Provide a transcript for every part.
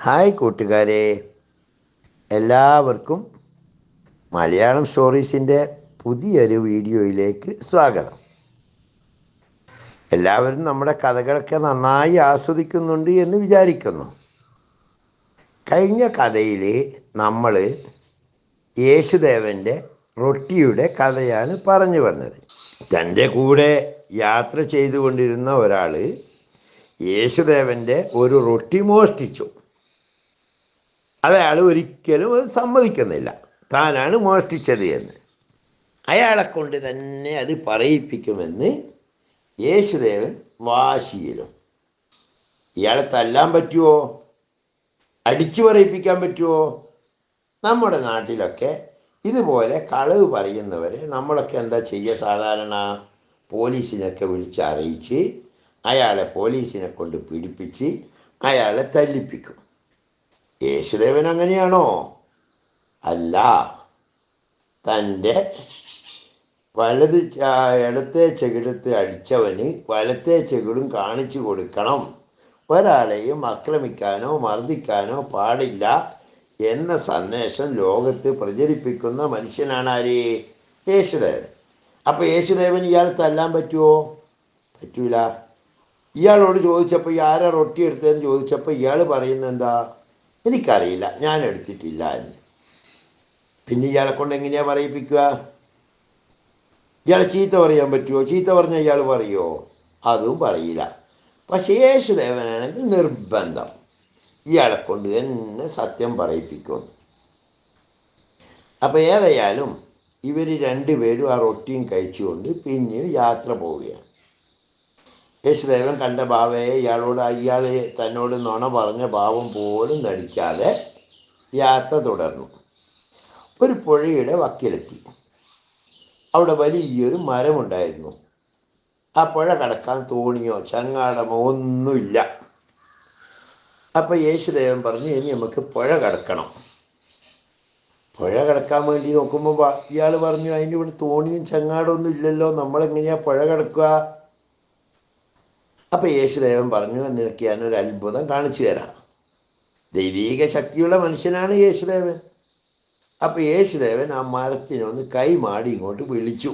Hi കൂട്ടുകാരെ, എല്ലാവർക്കും മലയാളം സ്റ്റോറീസിൻ്റെ പുതിയൊരു വീഡിയോയിലേക്ക് സ്വാഗതം. എല്ലാവരും നമ്മുടെ കഥകളൊക്കെ നന്നായി ആസ്വദിക്കുന്നുണ്ട് എന്ന് വിചാരിക്കുന്നു. കഴിഞ്ഞ കഥയിൽ നമ്മൾ യേശുദേവൻ്റെ റൊട്ടിയുടെ കഥയാണ് പറഞ്ഞു വന്നത്. തൻ്റെ കൂടെ യാത്ര ചെയ്തുകൊണ്ടിരുന്ന ഒരാൾ യേശുദേവൻ്റെ ഒരു റൊട്ടി മോഷ്ടിച്ചു. അയാൾ ഒരിക്കലും അത് സമ്മതിക്കുന്നില്ല, താനാണ് മോഷ്ടിച്ചത് എന്ന്. അയാളെ കൊണ്ട് തന്നെ അത് പറയിപ്പിക്കുമെന്ന് യേശുദേവൻ വാശിയിലും. ഇയാളെ തല്ലാൻ പറ്റുമോ? അടിച്ചു പറയിപ്പിക്കാൻ പറ്റുമോ? നമ്മുടെ നാട്ടിലൊക്കെ ഇതുപോലെ കളവ് പറയുന്നവരെ നമ്മളൊക്കെ എന്താ ചെയ്യുക? സാധാരണ പോലീസിനൊക്കെ വിളിച്ചറിയിച്ച് അയാളെ പോലീസിനെ കൊണ്ട് പിടിപ്പിച്ച് അയാളെ തല്ലിപ്പിക്കും. യേശുദേവൻ അങ്ങനെയാണോ? അല്ല. തൻ്റെ ഇടത്തെ ചെകിടത്ത് അടിച്ചവന് വലത്തെ ചെകിടും കാണിച്ചു കൊടുക്കണം, ഒരാളെയും ആക്രമിക്കാനോ മർദ്ദിക്കാനോ പാടില്ല എന്ന സന്ദേശം ലോകത്ത് പ്രചരിപ്പിക്കുന്ന മനുഷ്യനാണ് ആര്? യേശുദേവൻ. അപ്പോൾ യേശുദേവൻ ഇയാൾ തല്ലാൻ പറ്റുമോ? പറ്റൂല. ഇയാളോട് ചോദിച്ചപ്പോൾ ആരാ റൊട്ടി എടുത്തതെന്ന് ചോദിച്ചപ്പോൾ ഇയാൾ പറയുന്നത് എന്താ? എനിക്കറിയില്ല, ഞാൻ എടുത്തിട്ടില്ല എന്ന്. പിന്നെ ഇയാളെ കൊണ്ട് എങ്ങനെയാണ് പറയിപ്പിക്കുക? ഇയാൾ ചീത്ത പറയാൻ പറ്റുമോ? ചീത്ത പറഞ്ഞാൽ ഇയാൾ പറയുമോ? അതും പറയില്ല. പക്ഷേ യേശുദേവനാണെങ്കിൽ നിർബന്ധം ഇയാളെ കൊണ്ട് തന്നെ സത്യം പറയിപ്പിക്കും. അപ്പോൾ ഏതായാലും ഇവർ രണ്ടുപേരും ആ റൊട്ടിയും കഴിച്ചുകൊണ്ട് പിന്നെയും യാത്ര പോവുകയാണ്. യേശുദേവൻ കണ്ട ഭാവയെ ഇയാൾ തന്നോട് നുണ പറഞ്ഞ ഭാവം പോലും നടിക്കാതെ യാത്ര തുടർന്നു. ഒരു പുഴയുടെ വക്കിലെത്തി. അവിടെ വലിയൊരു മരമുണ്ടായിരുന്നു. ആ പുഴ കടക്കാൻ തോണിയോ ചങ്ങാടമോ ഒന്നുമില്ല. അപ്പം യേശുദേവൻ പറഞ്ഞു, ഇനി നമുക്ക് പുഴ കടക്കണം. പുഴ കടക്കാൻ വേണ്ടി നോക്കുമ്പോൾ ഇയാൾ പറഞ്ഞു, അതിൻ്റെ ഇവിടെ തോണിയും ചങ്ങാടമൊന്നും ഇല്ലല്ലോ, നമ്മളെങ്ങനെയാണ് പുഴ കടക്കുക? അപ്പം യേശുദേവൻ പറഞ്ഞു, നിനക്ക് ഞാനൊരു അത്ഭുതം കാണിച്ചു തരാം. ദൈവീക ശക്തിയുള്ള മനുഷ്യനാണ് യേശുദേവൻ. അപ്പം യേശുദേവൻ ആ മരത്തിനൊന്ന് കൈമാടി ഇങ്ങോട്ട് വിളിച്ചു.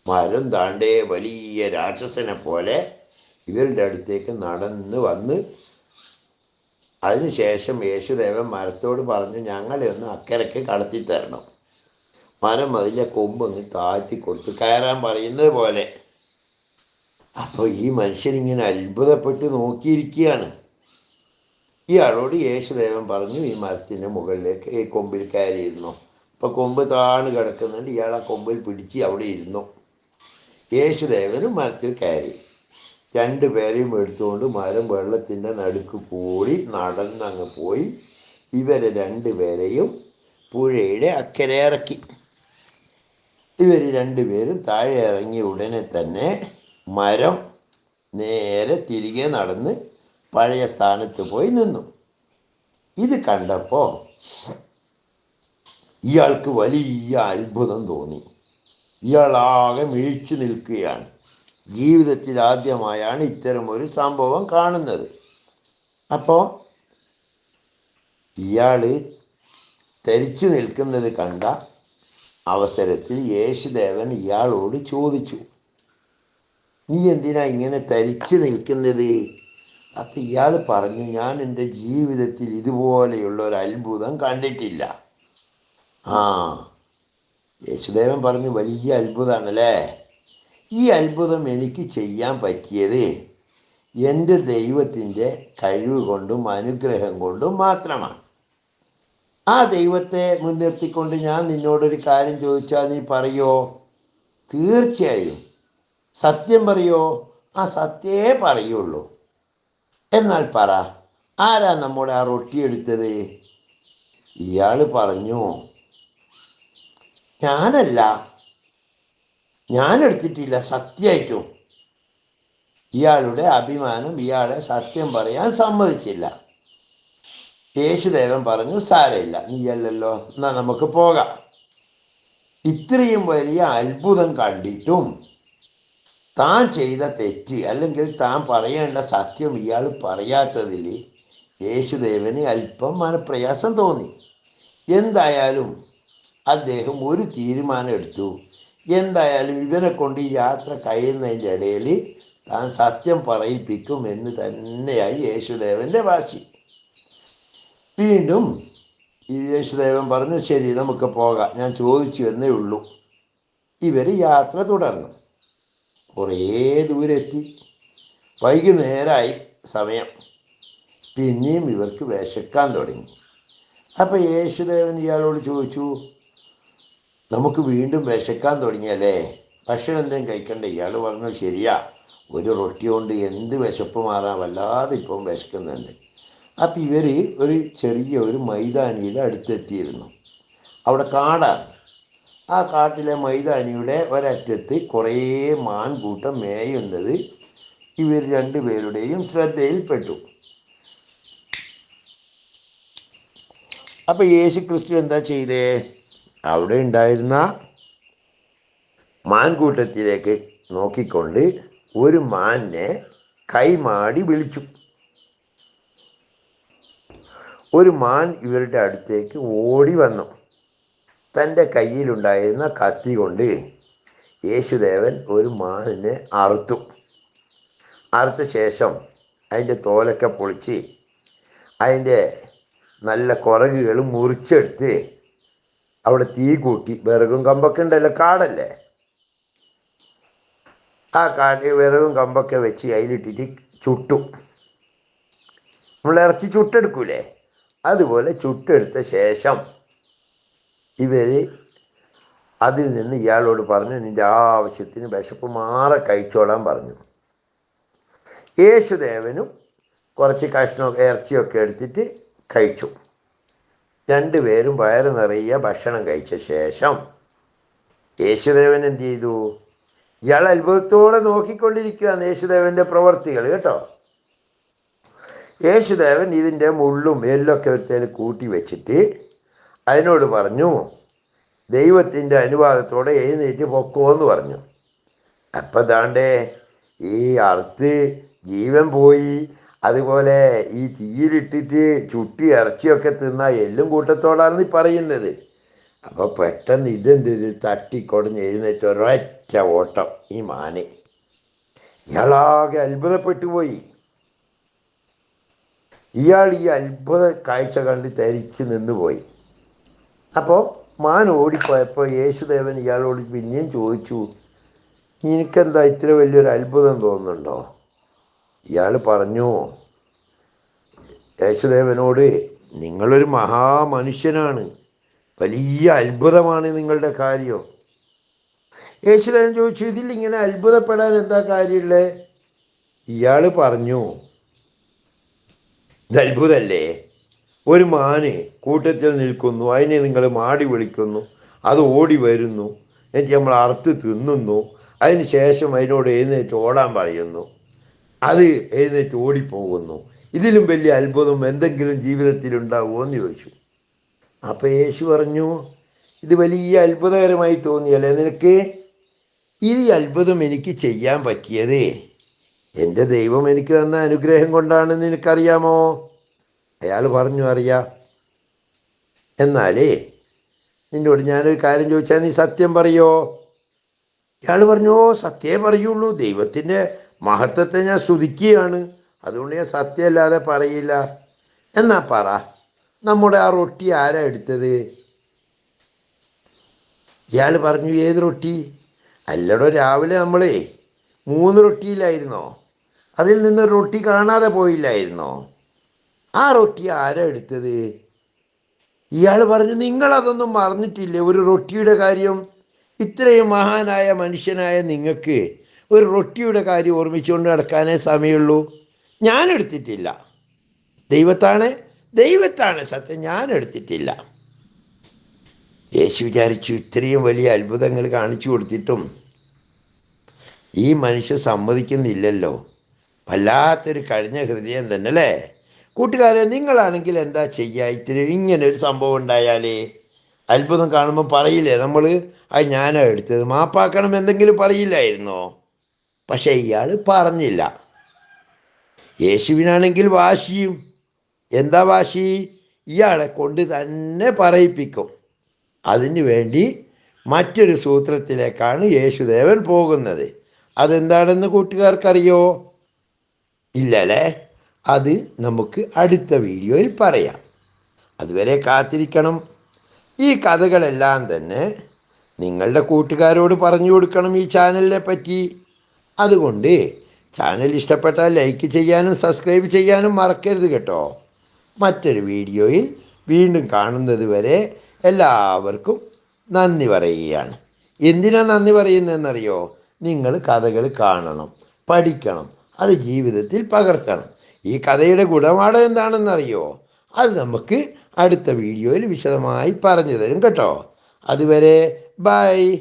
മരം താണ്ടേ വലിയ രാക്ഷസനെ പോലെ ഇവരുടെ അടുത്തേക്ക് നടന്ന് വന്ന്, അതിനുശേഷം യേശുദേവൻ മരത്തോട് പറഞ്ഞു, ഞങ്ങളെ ഒന്ന് അക്കരയ്ക്ക് കടത്തിത്തരണം. മരം അതിൻ്റെ കൊമ്പങ്ങ് താഴ്ത്തി കൊടുത്തു കയറാൻ പറയുന്നത് പോലെ. അപ്പോൾ ഈ മനുഷ്യനിങ്ങനെ അത്ഭുതപ്പെട്ട് നോക്കിയിരിക്കുകയാണ്. ഇയാളോട് യേശുദേവൻ പറഞ്ഞു, ഈ മരത്തിൻ്റെ മുകളിലേക്ക് ഈ കൊമ്പിൽ കയറിയിരുന്നു. അപ്പോൾ കൊമ്പ് താണ് കിടക്കുന്നുണ്ട്. ഇയാൾ ആ കൊമ്പിൽ പിടിച്ച് അവിടെ ഇരുന്നു. യേശുദേവനും മരത്തിൽ കയറി. രണ്ടുപേരെയും എടുത്തുകൊണ്ട് മരം വെള്ളത്തിൻ്റെ നടുക്ക് കൂടി നടന്നങ്ങ് പോയി ഇവരെ രണ്ടുപേരെയും പുഴയുടെ അക്കരെ ഇറക്കി. ഇവർ രണ്ടുപേരും താഴെ ഇറങ്ങിയ ഉടനെ തന്നെ മരം നേരെ തിരികെ നടന്ന് പഴയ സ്ഥാനത്ത് പോയി നിന്നു. ഇത് കണ്ടപ്പോൾ ഇയാൾക്ക് വലിയ അത്ഭുതം തോന്നി. ഇയാളാകെ മിഴിച്ചു നിൽക്കുകയാണ്. ജീവിതത്തിൽ ആദ്യമായാണ് ഇത്തരം ഒരു സംഭവം കാണുന്നത്. അപ്പോൾ ഇയാൾ തരിച്ചു നിൽക്കുന്നത് കണ്ട അവസരത്തിൽ യേശുദേവൻ ഇയാളോട് ചോദിച്ചു, നീ എന്തിനാ ഇങ്ങനെ തരിച്ചു നിൽക്കുന്നത്? അപ്പം ഇയാൾ പറഞ്ഞു, ഞാൻ എൻ്റെ ജീവിതത്തിൽ ഇതുപോലെയുള്ള ഒരു അത്ഭുതം കണ്ടിട്ടില്ല. ആ, യേശുദേവൻ പറഞ്ഞു, വലിയ അത്ഭുതമാണല്ലേ. ഈ അത്ഭുതം എനിക്ക് ചെയ്യാൻ പറ്റിയത് എൻ്റെ ദൈവത്തിൻ്റെ കഴിവ് കൊണ്ടും അനുഗ്രഹം കൊണ്ടും മാത്രമാണ്. ആ ദൈവത്തെ മുൻനിർത്തിക്കൊണ്ട് ഞാൻ നിന്നോടൊരു കാര്യം ചോദിച്ചാൽ നീ പറയോ? തീർച്ചയായും. സത്യം പറയോ? ആ സത്യമേ പറയുള്ളൂ. എന്നാൽ പറ, ആരാ നമ്മുടെ ആ റൊട്ടി എടുത്തത്? ഇയാൾ പറഞ്ഞു, ഞാനല്ല, ഞാൻ എടുത്തിട്ടില്ല, സത്യമായിട്ടും. ഇയാളുടെ അഭിമാനം ഇയാളെ സത്യം പറയാൻ സമ്മതിച്ചില്ല. യേശുദേവൻ പറഞ്ഞു, സാരമില്ല, നീയല്ലല്ലോ, എന്നാൽ നമുക്ക് പോകാം. ഇത്രയും വലിയ അത്ഭുതം കണ്ടിട്ടും താൻ ചെയ്ത തെറ്റ് അല്ലെങ്കിൽ താൻ പറയേണ്ട സത്യം ഇയാൾ പറയാത്തതിൽ യേശുദേവന് അല്പം മനപ്രയാസം തോന്നി. എന്തായാലും അദ്ദേഹം ഒരു തീരുമാനം എടുത്തു. എന്തായാലും ഇവനെ കൊണ്ട് ഈ യാത്ര കഴിയുന്നതിൻ്റെ ഇടയിൽ താൻ സത്യം പറയിപ്പിക്കും എന്ന് തന്നെയായി യേശുദേവൻ്റെ വാശി. വീണ്ടും ഈ യേശുദേവൻ പറഞ്ഞു, ശരി നമുക്ക് പോകാം, ഞാൻ ചോദിച്ചു എന്നേ ഉള്ളൂ. ഇവർ യാത്ര തുടർന്നു. കുറേ ദൂരെത്തി. വൈകുന്നേരമായി സമയം. പിന്നെയും ഇവർക്ക് വിശക്കാൻ തുടങ്ങി. അപ്പം യേശുദേവൻ ഇയാളോട് ചോദിച്ചു, നമുക്ക് വീണ്ടും വിശക്കാൻ തുടങ്ങിയല്ലേ, ഭക്ഷണം എന്തെങ്കിലും കഴിക്കണ്ടേ? ഇയാൾ പറഞ്ഞു, ശരിയാ, ഒരു റൊട്ടി കൊണ്ട് എന്ത് വിശപ്പ് മാറാൻ, വല്ലാതെ ഇപ്പം വിശക്കുന്നുണ്ട്. അപ്പം ഇവർ ഒരു മൈതാനിയുടെ അടുത്തെത്തിയിരുന്നു. അവിടെ കാടാണ്. ആ കാട്ടിലെ മൈതാനിയുടെ ഒരറ്റത്ത് കുറേ മാൻകൂട്ടം മേയുന്നത് ഇവർ രണ്ടുപേരുടെയും ശ്രദ്ധയിൽപ്പെട്ടു. അപ്പം യേശു ക്രിസ്തു എന്താ ചെയ്തേ? അവിടെ ഉണ്ടായിരുന്ന മാൻകൂട്ടത്തിലേക്ക് നോക്കിക്കൊണ്ട് ഒരു മാനിനെ കൈമാടി വിളിച്ചു. ഒരു മാൻ ഇവരുടെ അടുത്തേക്ക് ഓടി വന്നു. തൻ്റെ കയ്യിലുണ്ടായിരുന്ന കത്തി കൊണ്ട് യേശുദേവൻ ഒരു മാനിനെ അറുത്ത ശേഷം അതിൻ്റെ തോലൊക്കെ പൊളിച്ച് അതിൻ്റെ നല്ല കുറകുകൾ മുറിച്ചെടുത്ത് അവിടെ തീ കൂട്ടി, വിറകും കമ്പൊക്കെ ഉണ്ടല്ലോ, കാടല്ലേ, ആ വിറകും കമ്പൊക്കെ വെച്ച് അതിലിട്ടിട്ട് ചുട്ടു. നമ്മൾ ഇറച്ചി ചുട്ടെടുക്കൂലേ, അതുപോലെ ചുട്ടെടുത്ത ശേഷം ഇവർ അതിൽ നിന്ന് ഇയാളോട് പറഞ്ഞു, നിൻ്റെ ആവശ്യത്തിന് വിശപ്പ് മാറെ കഴിച്ചോളാൻ പറഞ്ഞു. യേശുദേവനും കുറച്ച് കഷ്ണമൊക്കെ ഇറച്ചിയൊക്കെ എടുത്തിട്ട് കഴിച്ചു. രണ്ടുപേരും വയറ് നിറയെ ഭക്ഷണം കഴിച്ച ശേഷം യേശുദേവൻ എന്ത് ചെയ്തു? ഇയാൾ അത്ഭുതത്തോടെ നോക്കിക്കൊണ്ടിരിക്കുകയാണ് യേശുദേവൻ്റെ പ്രവർത്തികൾ കേട്ടോ. യേശുദേവൻ ഇതിൻ്റെ മുള്ളും എല്ലൊക്കെ ഒരുത്തേൽ കൂട്ടി വെച്ചിട്ട് അതിനോട് പറഞ്ഞു, ദൈവത്തിൻ്റെ അനുവാദത്തോടെ എഴുന്നേറ്റ് പൊക്കോന്ന് പറഞ്ഞു. അപ്പം ദാണ്ടേ ഈ അറുത്ത് ജീവൻ പോയി, അതുപോലെ ഈ തീയിലിട്ടിട്ട് ചുട്ടി ഇറച്ചിയൊക്കെ തിന്ന എല്ലും കൂട്ടത്തോടാണ് ഈ പറയുന്നത്. അപ്പോൾ പെട്ടെന്ന് ഇതെന്തൊരു തട്ടിക്കൊടഞ്ഞ് എഴുന്നേറ്റ് ഒരൊറ്റ ഓട്ടം ഈ മാന്. ഇയാളാകെ അത്ഭുതപ്പെട്ടു പോയി. ഇയാൾ ഈ അത്ഭുത കാഴ്ച കണ്ട് തരിച്ച് നിന്നുപോയി. അപ്പോൾ മാൻ ഓടിപ്പോയപ്പോൾ യേശുദേവൻ ഇയാളോട് പിന്നെയും ചോദിച്ചു, നിനക്കെന്താ ഇത്ര വലിയൊരു അത്ഭുതം തോന്നുന്നുണ്ടോ? ഇയാൾ പറഞ്ഞു യേശുദേവനോട്, നിങ്ങളൊരു മഹാമനുഷ്യനാണ്, വലിയ അത്ഭുതമാണ് നിങ്ങളുടെ കാര്യം. യേശുദേവൻ ചോദിച്ചു, ഇതിലിങ്ങനെ അത്ഭുതപ്പെടാൻ എന്താ കാര്യമുള്ളത്? ഇയാൾ പറഞ്ഞു, ഇത് അത്ഭുതമല്ലേ, ഒരു മാന് കൂട്ടത്തിൽ നിൽക്കുന്നു, അതിനെ നിങ്ങൾ മാടി വിളിക്കുന്നു, അത് ഓടി വരുന്നു, എന്നിട്ട് നമ്മൾ അറുത്ത് തിന്നുന്നു, അതിന് ശേഷം അതിനോട് എഴുന്നേറ്റ് ഓടാൻ പറയുന്നു, അത് എഴുന്നേറ്റ് ഓടിപ്പോകുന്നു. ഇതിലും വലിയ അത്ഭുതം എന്തെങ്കിലും ജീവിതത്തിൽ ഉണ്ടാവുമോ എന്ന് ചോദിച്ചു. അപ്പോൾ യേശു പറഞ്ഞു, ഇത് വലിയ അത്ഭുതകരമായി തോന്നിയല്ലേ നിനക്ക്? ഈ അത്ഭുതം എനിക്ക് ചെയ്യാൻ പറ്റിയത് എൻ്റെ ദൈവം എനിക്ക് തന്ന അനുഗ്രഹം കൊണ്ടാണെന്ന് നിനക്കറിയാമോ? അയാൾ പറഞ്ഞു, അറിയാം. എന്നാലേ നിന്നോട് ഞാനൊരു കാര്യം ചോദിച്ചാൽ നീ സത്യം പറയോ? ഇയാൾ പറഞ്ഞു, ഓ സത്യമേ പറയുള്ളൂ, ദൈവത്തിൻ്റെ മഹത്വത്തെ ഞാൻ സ്തുതിക്കുകയാണ്, അതുകൊണ്ട് ഞാൻ സത്യമല്ലാതെ പറയില്ല. എന്നാ പറ, നമ്മുടെ ആ റൊട്ടി ആരാ എടുത്തത്? ഇയാൾ പറഞ്ഞു, ഏത് റൊട്ടി? അല്ലടോ, രാവിലെ നമ്മളെ 3 റൊട്ടിയിലായിരുന്നോ, അതിൽ നിന്ന് റൊട്ടി കാണാതെ പോയില്ലായിരുന്നോ? ആ റൊട്ടി ആരാ എടുത്തത്? ഇയാൾ പറഞ്ഞു, നിങ്ങളതൊന്നും മറന്നിട്ടില്ലേ ഒരു റൊട്ടിയുടെ കാര്യം? ഇത്രയും മഹാനായ മനുഷ്യനായ നിങ്ങൾക്ക് ഒരു റൊട്ടിയുടെ കാര്യം ഓർമ്മിച്ചുകൊണ്ട് നടക്കാനേ സമയമുള്ളൂ. ഞാൻ എടുത്തിട്ടില്ല, ദൈവത്താണ് സത്യം, ഞാൻ എടുത്തിട്ടില്ല. യേശു വിചാരിച്ചു, ഇത്രയും വലിയ അത്ഭുതങ്ങൾ കാണിച്ചു കൊടുത്തിട്ടും ഈ മനുഷ്യൻ സമ്മതിക്കുന്നില്ലല്ലോ, വല്ലാത്തൊരു കഴിഞ്ഞ ഹൃദയം തന്നെ അല്ലേ? കൂട്ടുകാരെ, നിങ്ങളാണെങ്കിൽ എന്താ ചെയ്യുക? ഇങ്ങനെ ഒരു സംഭവം ഉണ്ടായാൽ അത്ഭുതം കാണുമ്പോൾ പറയില്ലേ നമ്മൾ, അത് ഞാനാ എടുത്തത്, മാപ്പാക്കണം എന്തെങ്കിലും പറയില്ലായിരുന്നോ? പക്ഷേ ഇയാൾ പറഞ്ഞില്ല. യേശുവിനാണെങ്കിൽ വാശിയും, എന്താ വാശി? ഇയാളെ കൊണ്ട് തന്നെ പറയിപ്പിക്കും. അതിനു വേണ്ടി മറ്റൊരു സൂത്രത്തിലേക്കാണ് യേശുദേവൻ പോകുന്നത്. അതെന്താണെന്ന് കൂട്ടുകാർക്കറിയോ? ഇല്ലല്ലേ? അത് നമുക്ക് അടുത്ത വീഡിയോയിൽ പറയാം. അതുവരെ കാത്തിരിക്കണം. ഈ കഥകളെല്ലാം തന്നെ നിങ്ങളുടെ കൂട്ടുകാരോട് പറഞ്ഞു കൊടുക്കണം ഈ ചാനലിനെ പറ്റി. അതുകൊണ്ട് ചാനൽ ഇഷ്ടപ്പെട്ടാൽ ലൈക്ക് ചെയ്യാനും സബ്സ്ക്രൈബ് ചെയ്യാനും മറക്കരുത് കേട്ടോ. മറ്റൊരു വീഡിയോയിൽ വീണ്ടും കാണുന്നത് വരെ എല്ലാവർക്കും നന്ദി പറയുകയാണ്. എന്തിനാ നന്ദി പറയുന്നതെന്നറിയോ? നിങ്ങൾ കഥകൾ കാണണം, പഠിക്കണം, അത് ജീവിതത്തിൽ പകർത്തണം. ഈ കഥയുടെ ഗുണപാഠം എന്താണെന്നറിയോ? അത് നമുക്ക് അടുത്ത വീഡിയോയിൽ വിശദമായി പറഞ്ഞു തരും കേട്ടോ. അതുവരെ ബൈ.